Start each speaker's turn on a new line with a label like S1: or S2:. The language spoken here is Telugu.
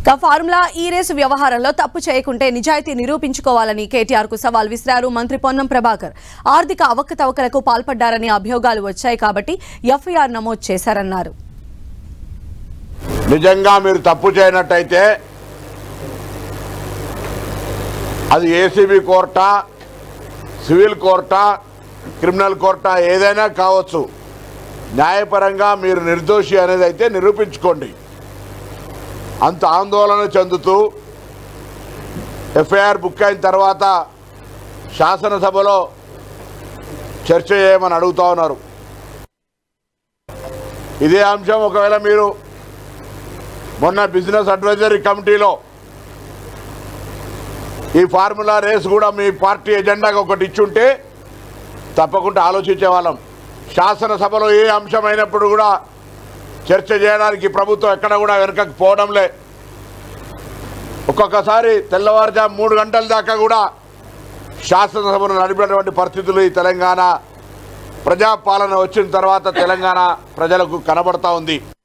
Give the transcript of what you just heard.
S1: ఫార్ములా ఈ రేసు వ్యవహారంలో తప్పు చేయకుంటే నిజాయితీ నిరూపించుకోవాలని కేటీఆర్ కు సవాల్ విసిరారు మంత్రి పొన్నం ప్రభాకర్. ఆర్థిక అవకతవకలకు పాల్పడ్డారని అభియోగాలు వచ్చాయి కాబట్టి ఎఫ్ఐఆర్ నమోదు చేశారన్నారు.
S2: నిజంగా మీరు తప్పు చేయనట్టయితే అది ఏసీబీ కోర్టా, సివిల్ కోర్టా, క్రిమినల్ కోర్టా ఏదైనా కావచ్చు. న్యాయపరంగా మీరు నిర్దోషి అనేది అయితే నిరూపించుకోండి. అంత ఆందోళన చెందుతూ ఎఫ్ఐఆర్ బుక్ అయిన తర్వాత శాసనసభలో చర్చ చేయమని అడుగుతా ఉన్నారు. ఇదే అంశం ఒకవేళ మీరు మొన్న బిజినెస్ అడ్వైజరీ కమిటీలో ఈ ఫార్ములా రేస్ కూడా మీ పార్టీ ఎజెండాగా ఒకటి ఇచ్చుంటే తప్పకుండా ఆలోచించే వాళ్ళం. శాసనసభలో ఏ అంశం అయినప్పుడు కూడా చర్చ చేయడానికి ప్రభుత్వం ఎక్కడ కూడా వెనకకు పోవడంలే. ఒక్కొక్కసారి తెల్లవారుజాము 3 గంటల దాకా కూడా శాసనసభను నడిపినటువంటి పరిస్థితులు ఈ తెలంగాణ ప్రజాపాలన వచ్చిన తర్వాత తెలంగాణ ప్రజలకు కనబడతా ఉంది.